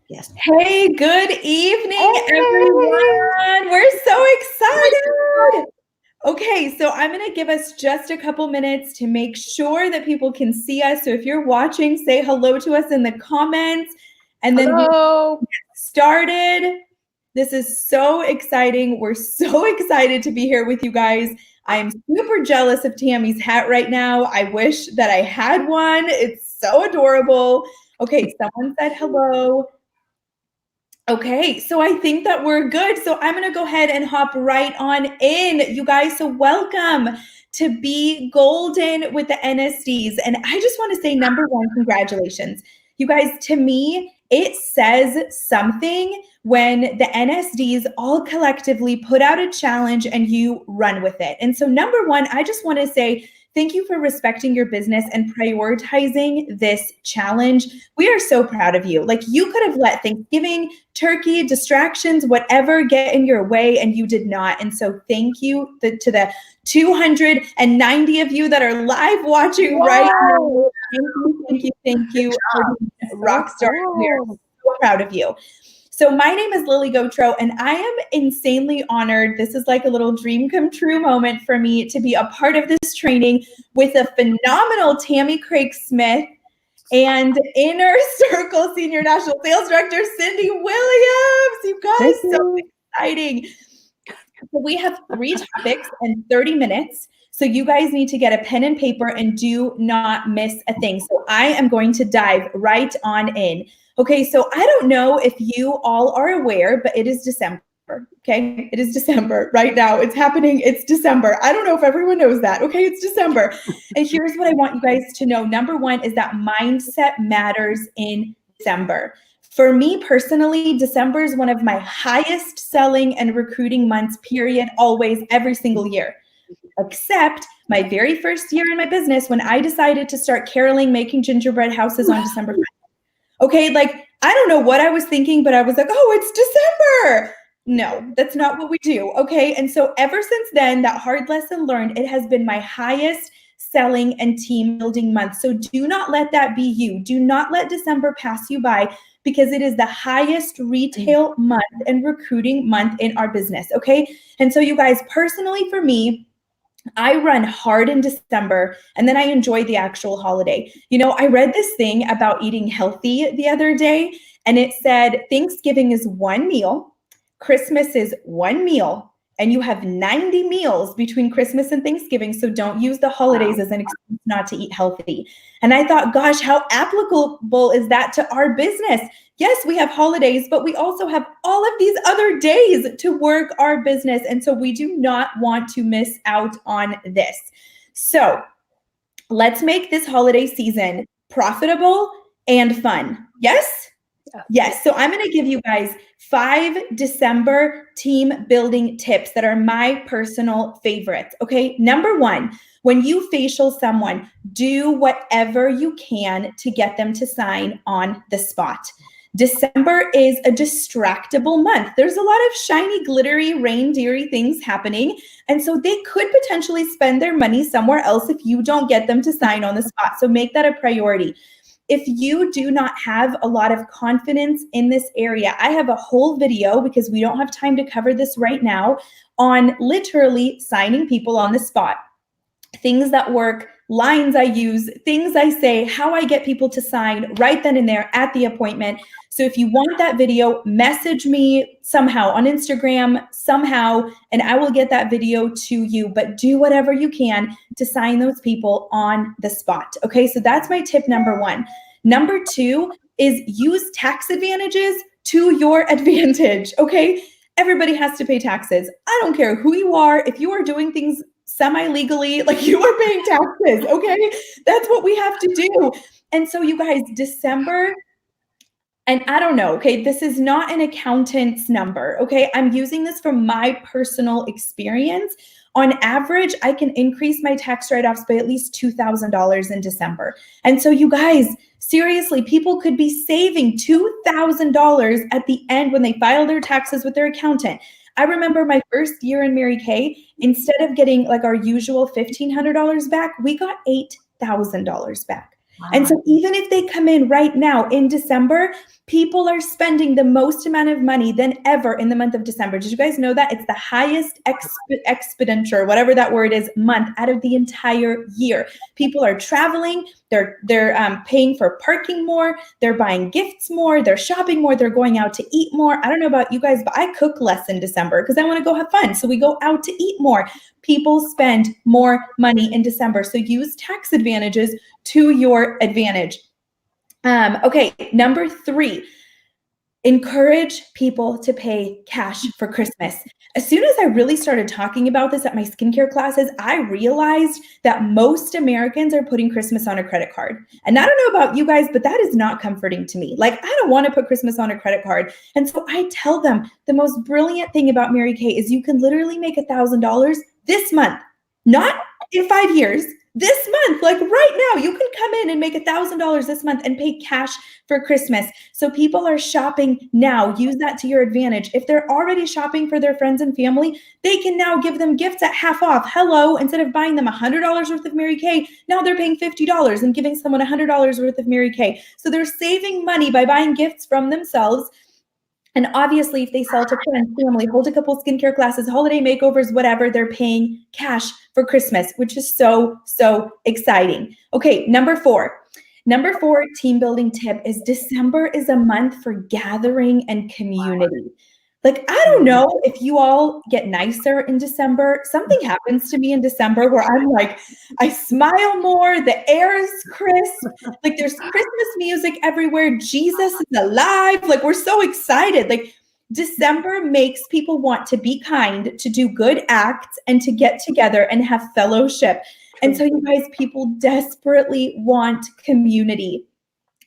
Yes. Hey, good evening, everyone. We're so excited. Okay, so I'm going to give us just a couple minutes to make sure that people can see us. So if you're watching, say hello to us in the comments, and then we'll get started. This is so exciting. We're so excited to be here with you guys. I am super jealous of Tammy's hat right now. I wish that I had one. It's so adorable. Okay, someone said hello. Okay, so I think that we're good. So I'm going to go ahead and hop right on in, you guys. So welcome to Be Golden with the NSDs. And I just want to say, number one, congratulations. You guys, to me, it says something when the NSDs all collectively put out a challenge and you run with it. And so number one, I just want to say, thank you for respecting your business and prioritizing this challenge. We are so proud of you. Like, you could have let Thanksgiving, turkey, distractions, whatever get in your way, and you did not. And so thank you to the 290 of you that are live watching right now. Thank you. Rockstar. We are so proud of you. So my name is Lily Gotro, and I am insanely honored. This is like a little dream come true moment for me to be a part of this training with a phenomenal Tammy Craig Smith and Inner Circle Senior National Sales Director, Cindy Williams. You guys, so exciting. So we have 3 topics and 30 minutes. So you guys need to get a pen and paper and do not miss a thing. So I am going to dive right on in. Okay, so I don't know if you all are aware, but it is December. Okay, it is December right now. It's happening. It's December. I don't know if everyone knows that. Okay, it's December. And here's what I want you guys to know. Number one is that mindset matters in December. For me personally, December is one of my highest selling and recruiting months, period, always, every single year. Except my very first year in my business when I decided to start caroling, making gingerbread houses on December 5th. Okay, like, I don't know what I was thinking, but I was like, oh, it's December. No, that's not what we do. Okay, and so ever since then, that hard lesson learned, it has been my highest selling and team building month. So do not let that be you. Do not let December pass you by, because it is the highest retail month and recruiting month in our business. Okay, and so you guys, personally for me, I run hard in December, and then I enjoy the actual holiday. You know, I read this thing about eating healthy the other day, and it said Thanksgiving is 1 meal, Christmas is 1 meal, and you have 90 meals between Christmas and Thanksgiving. So don't use the holidays as an excuse not to eat healthy. And I thought, gosh, how applicable is that to our business? Yes, we have holidays, but we also have all of these other days to work our business. And so we do not want to miss out on this. So let's make this holiday season profitable and fun. Yes? Yes. So I'm going to give you guys 5 December team building tips that are my personal favorites. Okay. Number 1, when you facial someone, do whatever you can to get them to sign on the spot. December is a distractible month. There's a lot of shiny, glittery, reindeer-y things happening. And so they could potentially spend their money somewhere else if you don't get them to sign on the spot. So make that a priority. If you do not have a lot of confidence in this area, I have a whole video, because we don't have time to cover this right now, on literally signing people on the spot. Things that work, lines I use, things I say, how I get people to sign right then and there at the appointment. So if you want that video, message me somehow on Instagram, somehow, and I will get that video to you. But do whatever you can to sign those people on the spot. Okay, so that's my tip number 1. Number 2 is use tax advantages to your advantage. Okay, everybody has to pay taxes. I don't care who you are. If you are doing things semi-legally, like, you are paying taxes, okay? That's what we have to do. And so you guys, December, and I don't know, okay, this is not an accountant's number, okay? I'm using this from my personal experience. On average, I can increase my tax write-offs by at least $2,000 in December. And so you guys, seriously, people could be saving $2,000 at the end when they file their taxes with their accountant. I remember my first year in Mary Kay, instead of getting like our usual $1,500 back, we got $8,000 back. And so even if they come in right now in December, people are spending the most amount of money than ever in the month of December. Did you guys know that? It's the highest expenditure, whatever that word is, month out of the entire year. People are traveling, they're paying for parking more, they're buying gifts more, they're shopping more, they're going out to eat more. I don't know about you guys, but I cook less in December because I want to go have fun. So we go out to eat more. People spend more money in December. So use tax advantages to your advantage. Okay, number 3, encourage people to pay cash for Christmas. As soon as I really started talking about this at my skincare classes, I realized that most Americans are putting Christmas on a credit card. And I don't know about you guys, but that is not comforting to me. Like, I don't want to put Christmas on a credit card. And so I tell them the most brilliant thing about Mary Kay is you can literally make $1,000 this month, not in 5 years. This month, like right now, you can come in and make $1,000 this month and pay cash for Christmas. So people are shopping now. Use that to your advantage. If they're already shopping for their friends and family, they can now give them gifts at half off. Hello, instead of buying them $100 worth of Mary Kay, now they're paying $50 and giving someone $100 worth of Mary Kay. So they're saving money by buying gifts from themselves. And obviously, if they sell to friends, family, hold a couple skincare classes, holiday makeovers, whatever, they're paying cash for Christmas, which is so, so exciting. Okay, number 4. Number 4 team building tip is December is a month for gathering and community. Like, I don't know if you all get nicer in December. Something happens to me in December where I'm like, I smile more. The air is crisp. Like, there's Christmas music everywhere. Jesus is alive. Like, we're so excited. Like, December makes people want to be kind, to do good acts, and to get together and have fellowship. And so, you guys, people desperately want community.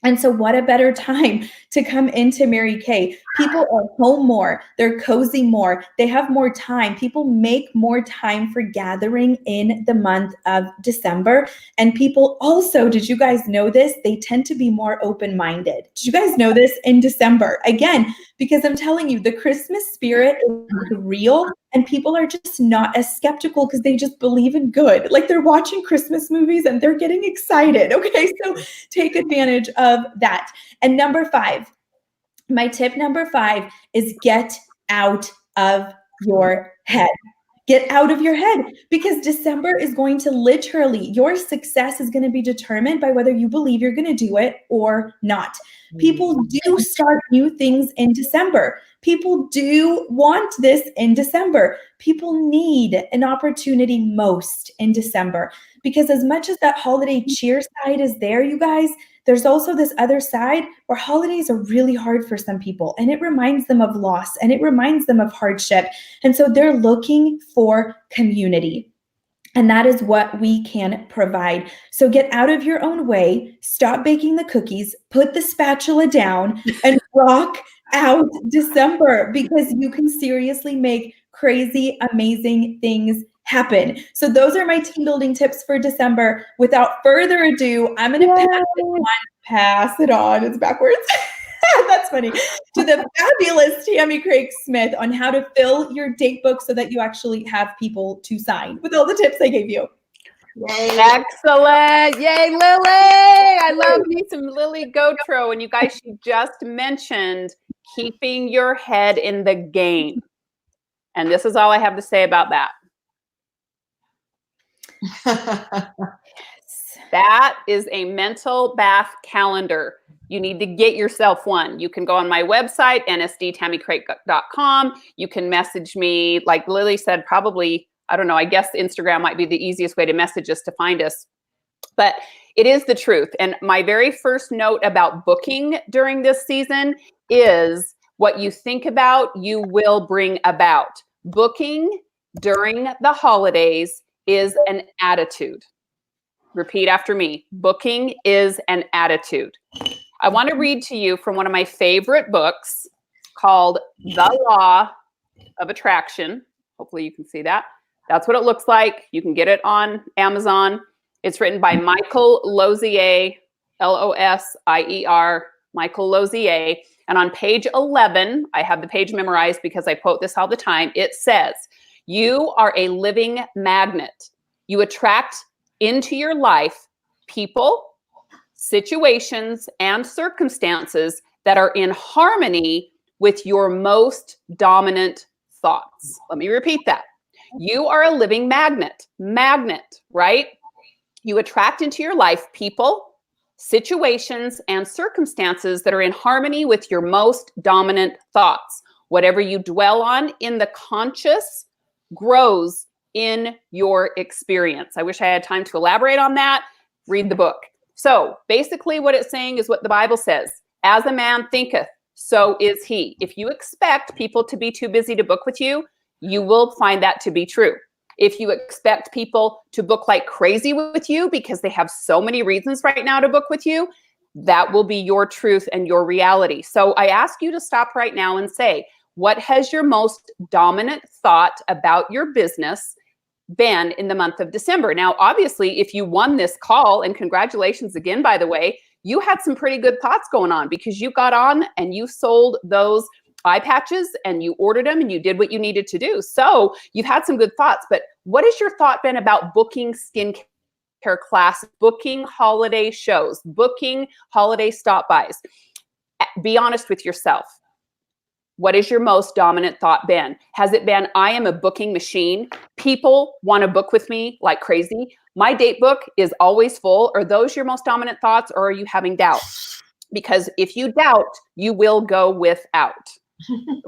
And so what a better time to come into Mary Kay. People are home more, they're cozy more, they have more time. People make more time for gathering in the month of December. And people also, did you guys know this? They tend to be more open-minded. Did you guys know this in December? Again, because I'm telling you, the Christmas spirit is real. And people are just not as skeptical because they just believe in good. Like, they're watching Christmas movies and they're getting excited. Okay, so take advantage of that. And number 5, my tip number 5 is get out of your head. Get out of your head, because December is going to literally, your success is going to be determined by whether you believe you're going to do it or not. People do start new things in December. People do want this in December. People need an opportunity most in December, because as much as that holiday cheer side is there, you guys, there's also this other side where holidays are really hard for some people, and it reminds them of loss and it reminds them of hardship. And so they're looking for community. And that is what we can provide. So get out of your own way, stop baking the cookies, put the spatula down, and rock out December, because you can seriously make crazy, amazing things happen. So those are my team building tips for December. Without further ado, I'm going to pass it on. It's backwards. That's funny. To the fabulous Tammy Craig Smith on how to fill your date book so that you actually have people to sign with all the tips I gave you. Yay. Excellent. Yay, Lily. I love me some Lily Gautreaux. And you guys, she just mentioned keeping your head in the game. And this is all I have to say about that. That is a mental bath calendar. You need to get yourself one. You can go on my website, nsdtammycraig.com. You can message me, like Lily said, probably, I don't know, I guess Instagram might be the easiest way to message us to find us. But it is the truth. And my very first note about booking during this season is what you think about, you will bring about. Booking during the holidays is an attitude. Repeat after me. Booking is an attitude. I want to read to you from one of my favorite books called The Law of Attraction. Hopefully you can see that. That's what it looks like. You can get it on Amazon. It's written by Michael Lozier, Losier, Michael Lozier. And on page 11, I have the page memorized because I quote this all the time. It says, "You are a living magnet. You attract into your life people, situations, and circumstances that are in harmony with your most dominant thoughts. Let me repeat that. You are a living magnet, right? You attract into your life people, situations, and circumstances that are in harmony with your most dominant thoughts. Whatever you dwell on in the conscious grows in your experience. I wish I had time to elaborate on that. Read the book. So basically what it's saying is what the Bible says. As a man thinketh, so is he. If you expect people to be too busy to book with you, you will find that to be true. If you expect people to book like crazy with you because they have so many reasons right now to book with you, that will be your truth and your reality. So I ask you to stop right now and say, what has your most dominant thought about your business been in the month of December? Now, obviously, if you won this call, and congratulations again, by the way, you had some pretty good thoughts going on because you got on and you sold those eye patches and you ordered them and you did what you needed to do. So you've had some good thoughts, but what has your thought been about booking skincare classes, booking holiday shows, booking holiday stop bys? Be honest with yourself. What is your most dominant thought been? Has it been, I am a booking machine. People want to book with me like crazy. My date book is always full. Are those your most dominant thoughts, or are you having doubt? Because if you doubt, you will go without.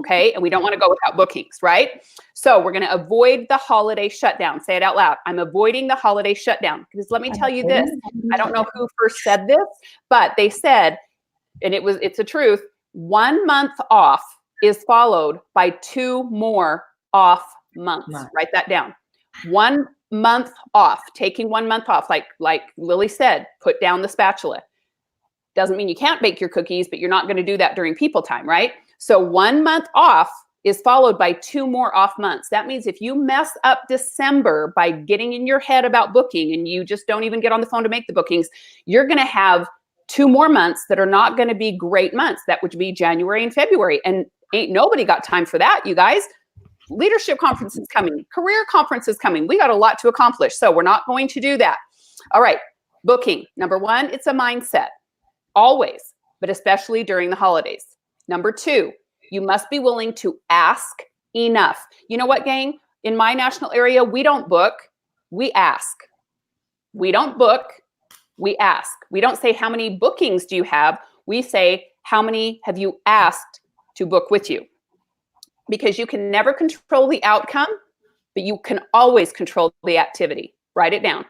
Okay. And we don't want to go without bookings, right? So we're going to avoid the holiday shutdown. Say it out loud. I'm avoiding the holiday shutdown. Because let me tell you this. I don't know who first said this, but they said, and it's a truth, 1 month off is followed by 2 more off months. Write that down. 1 month off, taking 1 month off, like Lily said, put down the spatula. Doesn't mean you can't bake your cookies, but you're not going to do that during people time, right? So 1 month off is followed by 2 more off months. That means if you mess up December by getting in your head about booking and you just don't even get on the phone to make the bookings, you're going to have 2 more months that are not going to be great months. That would be January and February. And ain't nobody got time for that, you guys. Leadership conference is coming. Career conference is coming. We got a lot to accomplish. So we're not going to do that. All right. Booking. Number 1, it's a mindset. Always, but especially during the holidays. Number 2, you must be willing to ask enough. You know what, gang? In my national area, we don't book. We ask. We don't book. We ask. We don't say, how many bookings do you have? We say, how many have you asked to book with you? Because you can never control the outcome, but you can always control the activity. Write it down.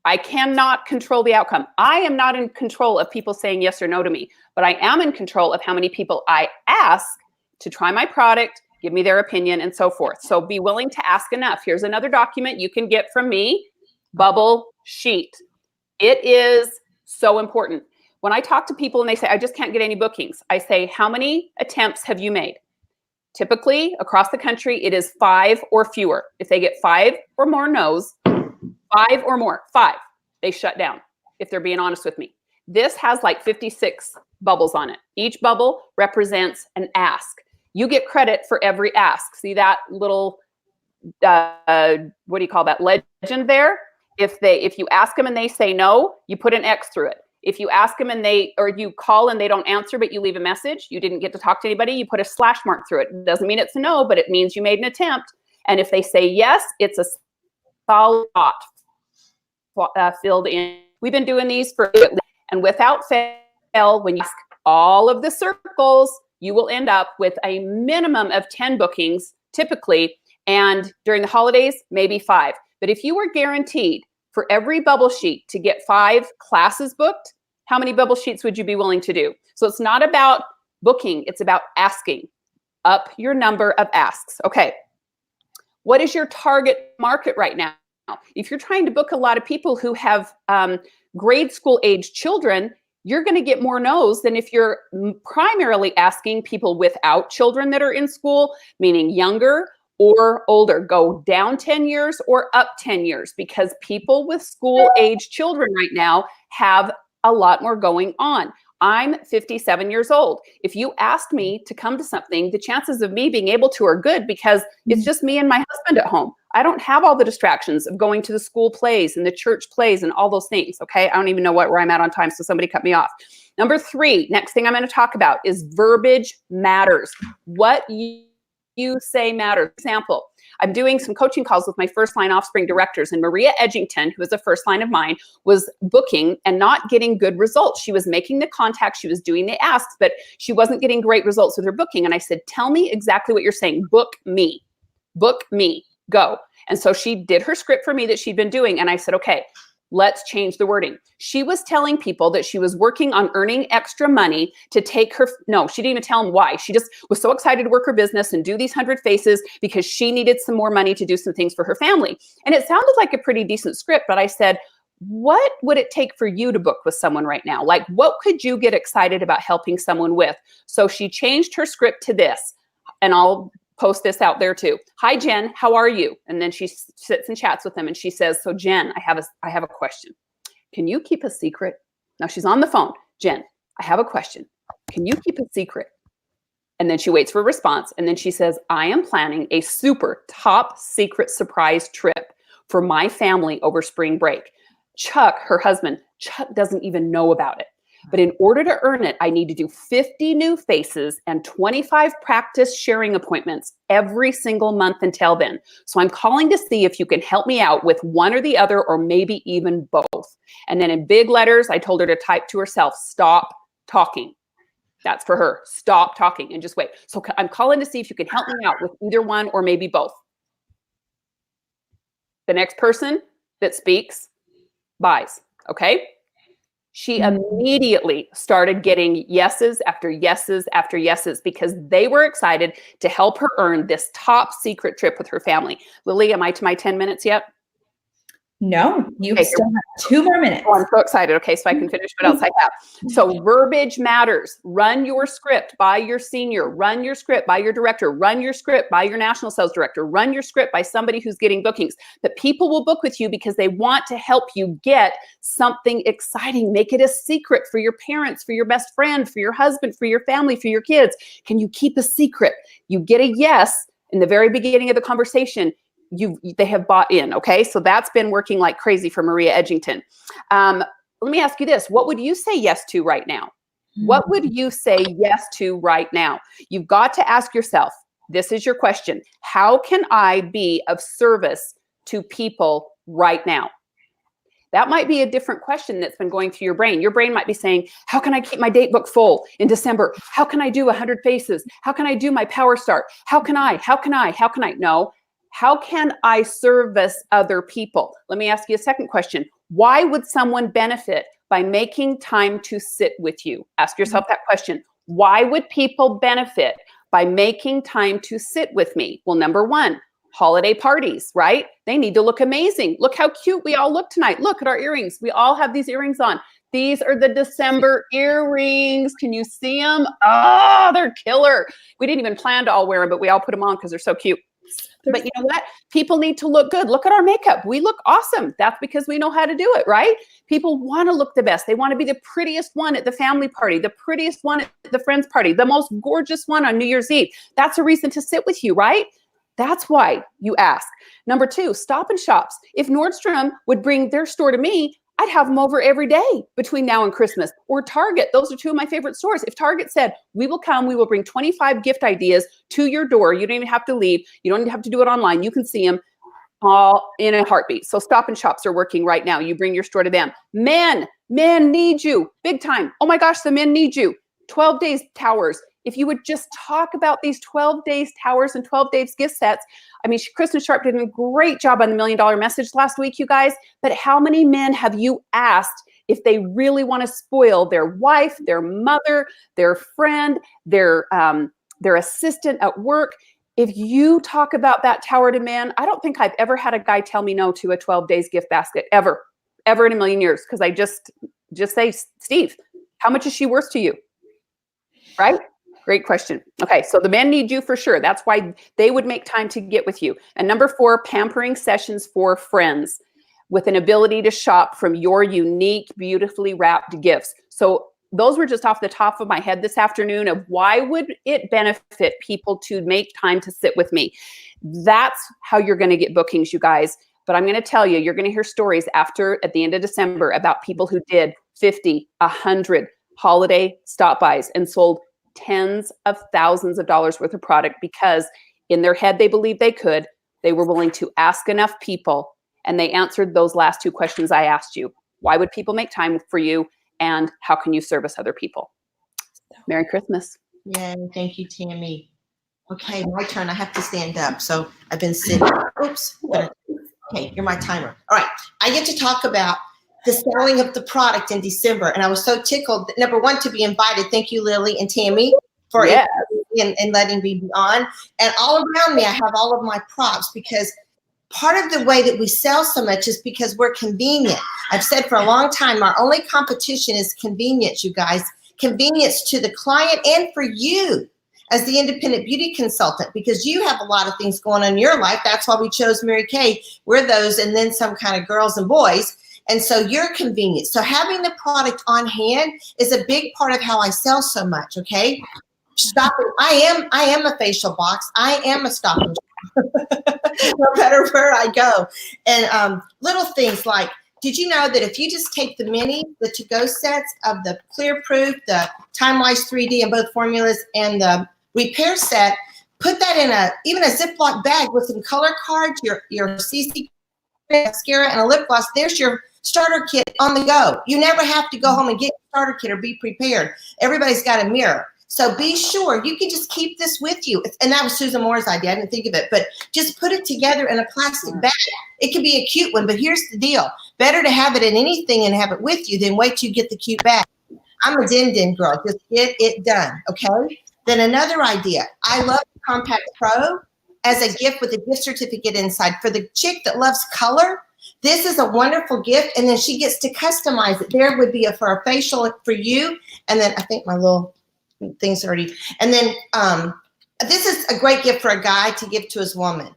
I cannot control the outcome. I am not in control of people saying yes or no to me, but I am in control of how many people I ask to try my product, give me their opinion, and so forth. So be willing to ask enough. Here's another document you can get from me, Bubble Sheet. It is so important. When I talk to people and they say, I just can't get any bookings, I say, how many attempts have you made? Typically, across the country, it is 5 or fewer. If they get 5 or more no's, 5 or more, 5, they shut down, if they're being honest with me. This has like 56 bubbles on it. Each bubble represents an ask. You get credit for every ask. See that little, what do you call that, legend there? If you ask them and they say no, you put an X through it. If you ask them and you call and they don't answer, but you leave a message, you didn't get to talk to anybody, you put a slash mark through it. It doesn't mean it's a no, but it means you made an attempt. And if they say yes, it's a solid thought filled in. We've been doing these and without fail, when you ask all of the circles, you will end up with a minimum of 10 bookings typically. And during the holidays, maybe 5. But if you were guaranteed for every bubble sheet to get 5 classes booked, how many bubble sheets would you be willing to do? So it's not about booking, it's about asking. Up your number of asks. Okay. What is your target market right now? If you're trying to book a lot of people who have grade school age children, you're going to get more no's than if you're primarily asking people without children that are in school, meaning younger or older. Go down 10 years or up 10 years, because people with school age children right now have a lot more going on. I'm 57 years old. If you asked me to come to something, the chances of me being able to are good because it's just me and my husband at home. I don't have all the distractions of going to the school plays and the church plays and all those things, okay? I don't even know where I'm at on time, so somebody cut me off. Number 3, next thing I'm going to talk about is verbiage matters. What you say matters. Example, I'm doing some coaching calls with my first line offspring directors, and Maria Edgington, who is a first line of mine, was booking and not getting good results. She was making the contacts, she was doing the asks, but she wasn't getting great results with her booking. And I said, tell me exactly what you're saying. Book me, go. And so she did her script for me that she'd been doing. And I said, okay, let's change the wording. She was telling people that she was working on earning extra money to take her, no, she didn't even tell them why. She just was so excited to work her business and do these 100 faces because she needed some more money to do some things for her family. And it sounded like a pretty decent script, but I said, what would it take for you to book with someone right now? Like, what could you get excited about helping someone with? So she changed her script to this, and I'll post this out there too. Hi, Jen, how are you? And then she sits and chats with them and she says, so Jen, I have a question. Can you keep a secret? Now she's on the phone. Jen, I have a question. Can you keep a secret? And then she waits for a response. And then she says, I am planning a super top secret surprise trip for my family over spring break. Chuck, her husband, Chuck doesn't even know about it. But in order to earn it, I need to do 50 new faces and 25 practice sharing appointments every single month until then. So I'm calling to see if you can help me out with one or the other, or maybe even both. And then in big letters, I told her to type to herself, stop talking. That's for her. Stop talking and just wait. So I'm calling to see if you can help me out with either one or maybe both. The next person that speaks buys. Okay. She immediately started getting yeses after yeses after yeses because they were excited to help her earn this top secret trip with her family. Lily, am I to my 10 minutes yet? No, you still have 2 more minutes. Oh, I'm so excited. Okay, so I can finish what else I have. So verbiage matters. Run your script by your senior. Run your script by your director. Run your script by your national sales director. Run your script by somebody who's getting bookings. That people will book with you because they want to help you get something exciting. Make it a secret for your parents, for your best friend, for your husband, for your family, for your kids. Can you keep a secret? You get a yes in the very beginning of the conversation. They have bought in, okay? So that's been working like crazy for Maria Edgington. Let me ask you this. What would you say yes to right now? What would you say yes to right now? You've got to ask yourself, this is your question. How can I be of service to people right now? That might be a different question that's been going through your brain. Your brain might be saying, how can I keep my date book full in December? How can I do 100 faces? How can I do my power start? How can I? No. How can I service other people? Let me ask you a second question. Why would someone benefit by making time to sit with you? Ask yourself that question. Why would people benefit by making time to sit with me? Well, number one, holiday parties, right? They need to look amazing. Look how cute we all look tonight. Look at our earrings. We all have these earrings on. These are the December earrings. Can you see them? Oh, they're killer. We didn't even plan to all wear them, but we all put them on because they're so cute. But you know what? People need to look good. Look at our makeup. We look awesome. That's because we know how to do it, right? People want to look the best. They want to be the prettiest one at the family party, the prettiest one at the friend's party, the most gorgeous one on New Year's Eve. That's a reason to sit with you, right? That's why you ask. Number two, Stop and Shops. If Nordstrom would bring their store to me, I'd have them over every day between now and Christmas. Or Target. Those are two of my favorite stores. If Target said, we will come, we will bring 25 gift ideas to your door. You don't even have to leave. You don't even have to do it online. You can see them all in a heartbeat. So Stop and Shops are working right now. You bring your store to them. Men need you big time. Oh my gosh, the men need you. 12 days towers. If you would just talk about these 12 days towers and 12 days gift sets. I mean, Kristen Sharp did a great job on the $1 Million Message last week, you guys. But how many men have you asked if they really want to spoil their wife, their mother, their friend, their assistant at work? If you talk about that tower to men, I don't think I've ever had a guy tell me no to a 12 days gift basket, ever in a million years. Because I just say, Steve, how much is she worth to you? Right? Great question. Okay, so the men need you for sure. That's why they would make time to get with you. And number four, pampering sessions for friends with an ability to shop from your unique, beautifully wrapped gifts. So those were just off the top of my head this afternoon of why would it benefit people to make time to sit with me. That's how you're going to get bookings, you guys. But I'm going to tell you, you're going to hear stories at the end of December about people who did 50, 100 holiday stop-bys and sold tens of thousands of dollars worth of product because in their head, they believed they could. They were willing to ask enough people, and they answered those last two questions I asked you. Why would people make time for you? And how can you service other people? Merry Christmas. Yay, thank you, Tammy. Okay, my turn. I have to stand up. So I've been sitting. Oops. Okay, you're my timer. All right. I get to talk about the selling of the product in December. And I was so tickled, number one, to be invited. Thank you, Lily and Tammy, for and letting me be on. And all around me, I have all of my props because part of the way that we sell so much is because we're convenient. I've said for a long time, our only competition is convenience, you guys. Convenience to the client and for you as the independent beauty consultant, because you have a lot of things going on in your life. That's why we chose Mary Kay. We're those and then some kind of girls and boys. And so you're convenient. So having the product on hand is a big part of how I sell so much, okay? Stopping. I am a facial box. I am a stocking. No matter where I go. And little things like, did you know that if you just take the to-go sets of the Clear Proof, the Time-Wise 3D in both formulas, and the repair set, put that in even a Ziploc bag with some color cards, your CC mascara and a lip gloss, there's your starter kit on the go. You never have to go home and get your starter kit or be prepared. Everybody's got a mirror. So be sure you can just keep this with you. And that was Susan Moore's idea. I didn't think of it, but just put it together in a plastic bag. It can be a cute one, but here's the deal. Better to have it in anything and have it with you than wait till you get the cute bag. I'm a din girl. Just get it done, okay? Then another idea. I love the Compact Pro as a gift with a gift certificate inside. For the chick that loves color, this is a wonderful gift, and then she gets to customize it. There would be for a facial for you, and then I think my little things already. And then this is a great gift for a guy to give to his woman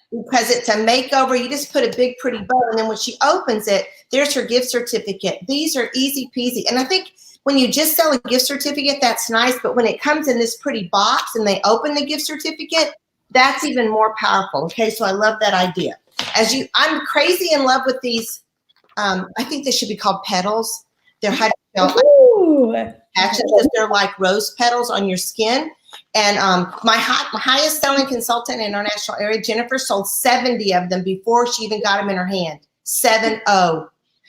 because it's a makeover. You just put a big pretty bow, and then when she opens it, there's her gift certificate. These are easy peasy. And I think when you just sell a gift certificate, that's nice. But when it comes in this pretty box and they open the gift certificate, that's even more powerful. Okay, so I love that idea. I'm crazy in love with these. I think they should be called petals. They're hydrogel patches because they're like rose petals on your skin. And my highest selling consultant in our national area, Jennifer, sold 70 of them before she even got them in her hand. 70.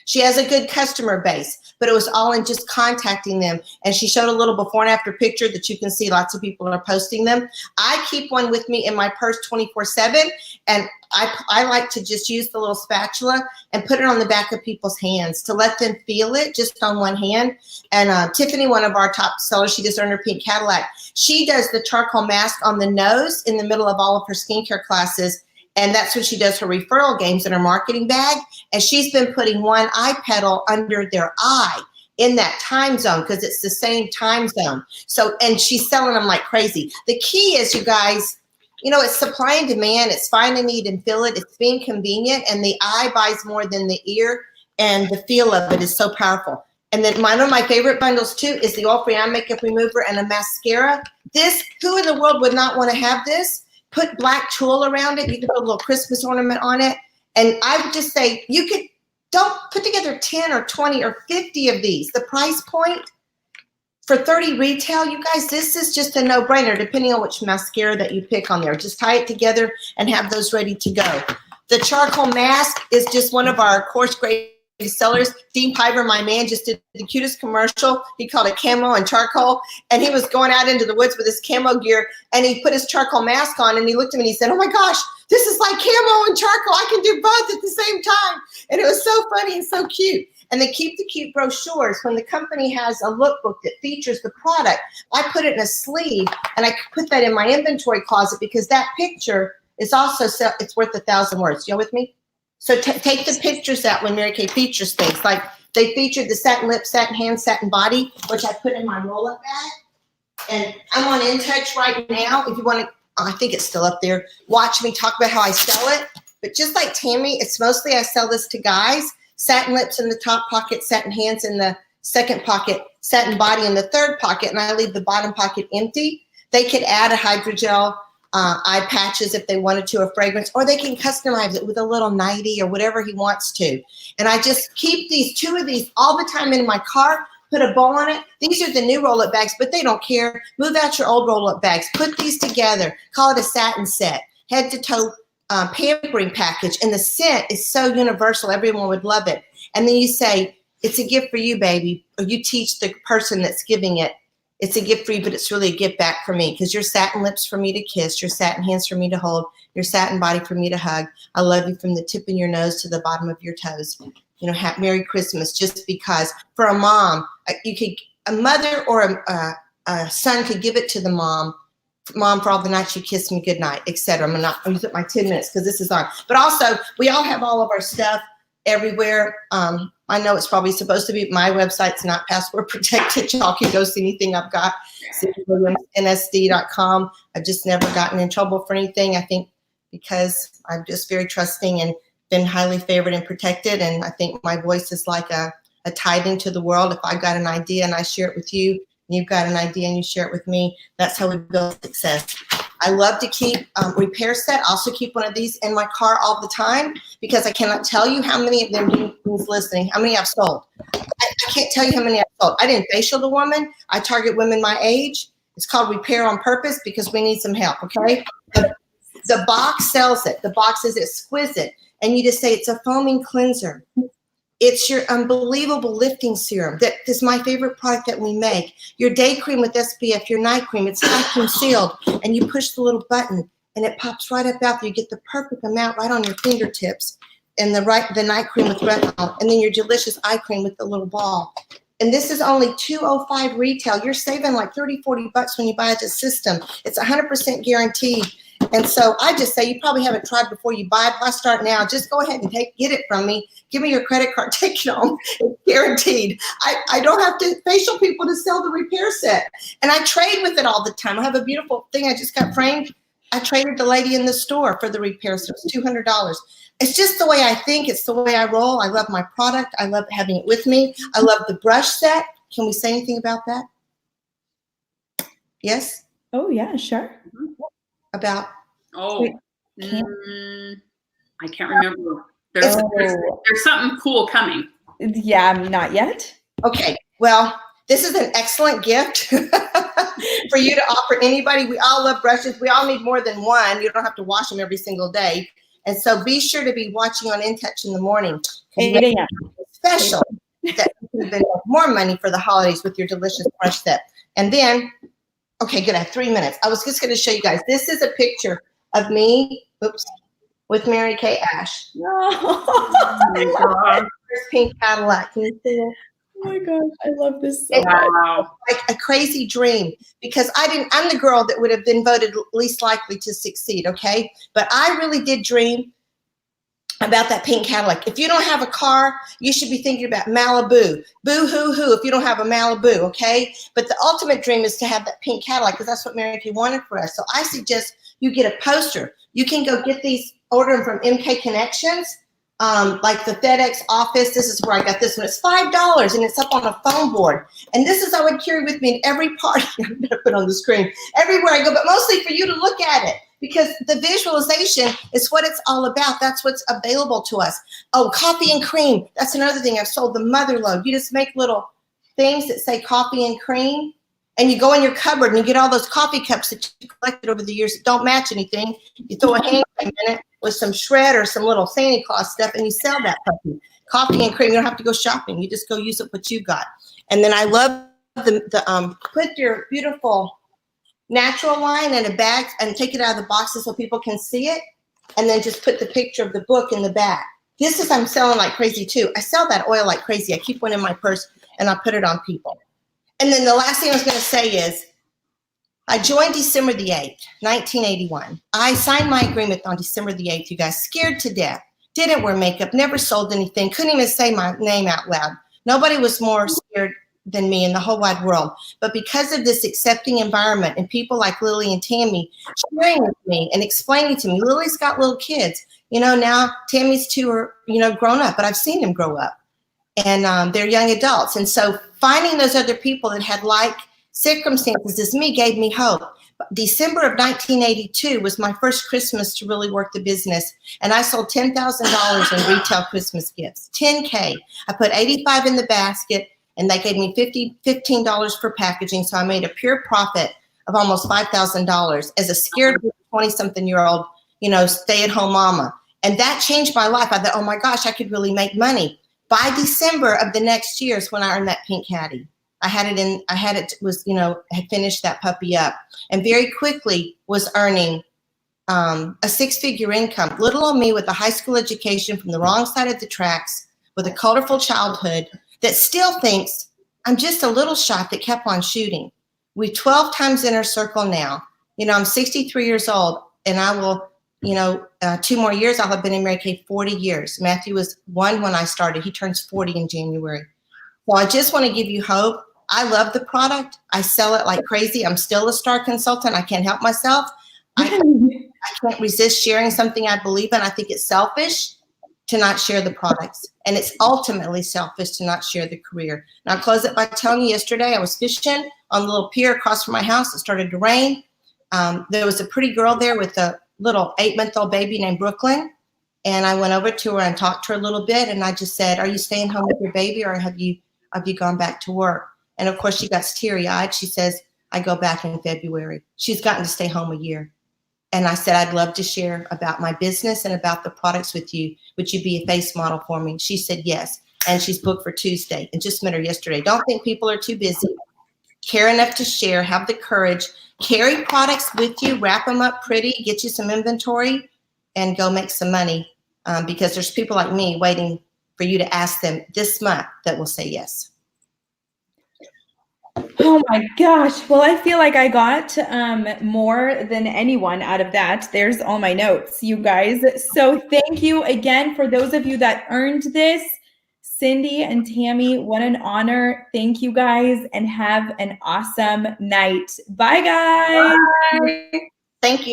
She has a good customer base, but it was all in just contacting them. And she showed a little before and after picture that you can see lots of people are posting them. I keep one with me in my purse 24/7. And I like to just use the little spatula and put it on the back of people's hands to let them feel it just on one hand. And Tiffany, one of our top sellers, she just earned her pink Cadillac. She does the charcoal mask on the nose in the middle of all of her skincare classes. And that's when she does her referral games in her marketing bag. And she's been putting one eye petal under their eye in that time zone because it's the same time zone. So, and she's selling them like crazy. The key is, you guys, you know, it's supply and demand. It's find a need and fill it. It's being convenient. And the eye buys more than the ear. And the feel of it is so powerful. And then one of my favorite bundles too is the oil-free eye makeup remover and a mascara. This, who in the world would not want to have this? Put black tulle around it. You can put a little Christmas ornament on it. And I would just say, don't put together 10 or 20 or 50 of these. The price point for 30 retail, you guys, this is just a no-brainer depending on which mascara that you pick on there. Just tie it together and have those ready to go. The charcoal mask is just one of our course grade sellers. Dean Piper, my man, just did the cutest commercial. He called it camo and charcoal, and he was going out into the woods with his camo gear, and he put his charcoal mask on, and he looked at me and he said, "Oh my gosh, this is like camo and charcoal. I can do both at the same time." And it was so funny and so cute. And they keep the cute brochures. When the company has a lookbook that features the product, I put it in a sleeve, and I put that in my inventory closet because that picture is also, it's worth 1,000 words. You with me? So take the pictures out when Mary Kay features things. Like they featured the satin lip, satin hand, satin body, which I put in my roll-up bag. And I'm on InTouch right now. If you want to, I think it's still up there. Watch me talk about how I sell it. But just like Tammy, it's mostly I sell this to guys. Satin lips in the top pocket, satin hands in the second pocket satin body in the third pocket, and I leave the bottom pocket empty. They could add a hydrogel eye patches if they wanted to, a fragrance, or they can customize it with a little nightie or whatever he wants to. And I just keep two of these all the time in my car, put a bow on it. These are the new roll-up bags, but they don't care. Move out your old roll-up bags. Put these together. Call it a satin set, head to toe pampering package. And the scent is so universal. Everyone would love it. And then you say, it's a gift for you, baby. Or you teach the person that's giving it, it's a gift for you, but it's really a gift back for me, because your satin lips for me to kiss, your satin hands for me to hold, your satin body for me to hug. I love you from the tip of your nose to the bottom of your toes. You know, Merry Christmas, just because for a mom, a mother or a son could give it to the mom, for all the nights you kissed me goodnight, etc. I'm use up my 10 minutes because this is on. But also, we all have all of our stuff everywhere. I know it's probably supposed to be, my website's not password protected. Y'all can go see anything I've got. NSD.com. I've just never gotten in trouble for anything. I think because I'm just very trusting and been highly favored and protected. And I think my voice is like a tithing to the world. If I've got an idea and I share it with you, and you've got an idea and you share it with me, that's how we build success. I love to keep repair set. I also keep one of these in my car all the time, because I cannot tell you how many of them, who's listening, how many I've sold. I can't tell you how many I've sold. I didn't facial the woman. I target women my age. It's called Repair on Purpose, because we need some help, okay? The box sells it. The box is exquisite. And you just say it's a foaming cleanser. It's your unbelievable lifting serum. That is my favorite product that we make. Your day cream with SPF, your night cream, it's vacuum sealed. And you push the little button and it pops right up out there. You get the perfect amount right on your fingertips. And the night cream with retinol. And then your delicious eye cream with the little ball. And this is only $205 retail. You're saving like $30, $40 when you buy the system. It's 100% guaranteed. And so I just say, you probably haven't tried before you buy it. Why start now? Just go ahead and get it from me. Give me your credit card, take it home. It's guaranteed. I don't have to facial people to sell the repair set. And I trade with it all the time. I have a beautiful thing I just got framed. I traded the lady in the store for the repair set. It was $200. It's just the way I think. It's the way I roll. I love my product. I love having it with me. I love the brush set. Can we say anything about that? Yes? Oh, yeah, sure. About? Oh, I can't remember. There's something cool coming. Yeah, not yet. Okay, well, this is an excellent gift for you to offer anybody. We all love brushes. We all need more than one. You don't have to wash them every single day. And so be sure to be watching on InTouch in the morning. 8 a.m. Special that you can make more money for the holidays with your delicious brush set. And then, okay, good. I have 3 minutes. I was just going to show you guys. This is a picture of me, with Mary Kay Ash. Oh my God. Pink Cadillac. Can you see it? Oh my gosh, I love this so much. Wow. Like a crazy dream, because I'm the girl that would have been voted least likely to succeed, okay? But I really did dream about that pink Cadillac. If you don't have a car, you should be thinking about Malibu. Boo-hoo-hoo if you don't have a Malibu, okay? But the ultimate dream is to have that pink Cadillac, because that's what Mary Kay wanted for us. So I suggest you get a poster. You can go get these, order them from MK Connections, like the FedEx office. This is where I got this one. It's $5 and it's up on a foam board. And this is I would carry with me in every party. I'm gonna put on the screen everywhere I go, but mostly for you to look at it, because the visualization is what it's all about. That's what's available to us. Oh, coffee and cream. That's another thing I've sold, the mother load. You just make little things that say coffee and cream, and you go in your cupboard and you get all those coffee cups that you collected over the years that don't match anything. You throw a hand cream in it with some shred or some little Santa Claus stuff, and you sell that puppy. Coffee and cream. You don't have to go shopping. You just go use it what you got. And then I love put your beautiful natural line in a bag and take it out of the boxes so people can see it, and then just put the picture of the book in the back. This is I'm selling like crazy too. I sell that oil like crazy. I keep one in my purse and I put it on people. And then the last thing I was going to say is I joined December the 8th, 1981. I signed my agreement on December the 8th, you guys, scared to death. Didn't wear makeup, never sold anything, couldn't even say my name out loud. Nobody was more scared than me in the whole wide world. But because of this accepting environment and people like Lily and Tammy sharing with me and explaining to me, Lily's got little kids. You know, now Tammy's two are, grown up, but I've seen them grow up. and they're young adults. And so finding those other people that had like circumstances as me gave me hope. December of 1982 was my first Christmas to really work the business. And I sold $10,000 in retail Christmas gifts, 10K. I put 85 in the basket and they gave me $15 for packaging. So I made a pure profit of almost $5,000 as a scared 20-something-year-old, stay-at-home mama. And that changed my life. I thought, oh my gosh, I could really make money. By December of the next year is when I earned that pink caddy. had finished that puppy up and very quickly was earning a six-figure income. Little old me with a high school education from the wrong side of the tracks with a colorful childhood that still thinks I'm just a little shot that kept on shooting. We 12 times inner circle now. I'm 63 years old and I will, 2 more years, I'll have been in Mary Kay 40 years. Matthew was 1 when I started. He turns 40 in January. So I just want to give you hope. I love the product. I sell it like crazy. I'm still a star consultant. I can't help myself. I can't resist sharing something I believe in. I think it's selfish to not share the products. And it's ultimately selfish to not share the career. And I'll close it by telling you yesterday I was fishing on the little pier across from my house. It started to rain. There was a pretty girl there with a little 8-month-old baby named Brooklyn. And I went over to her and talked to her a little bit. And I just said, are you staying home with your baby or have you gone back to work? And of course she got teary-eyed. She says, I go back in February. She's gotten to stay home a year. And I said, I'd love to share about my business and about the products with you. Would you be a face model for me? She said, yes. And she's booked for Tuesday and just met her yesterday. Don't think people are too busy. Care enough to share, have the courage, carry products with you, wrap them up pretty, get you some inventory and go make some money because there's people like me waiting for you to ask them this month that will say yes. Oh my gosh. Well, I feel like I got more than anyone out of that. There's all my notes, you guys. So thank you again for those of you that earned this. Cindy and Tammy, what an honor. Thank you guys and have an awesome night. Bye, guys. Bye. Thank you.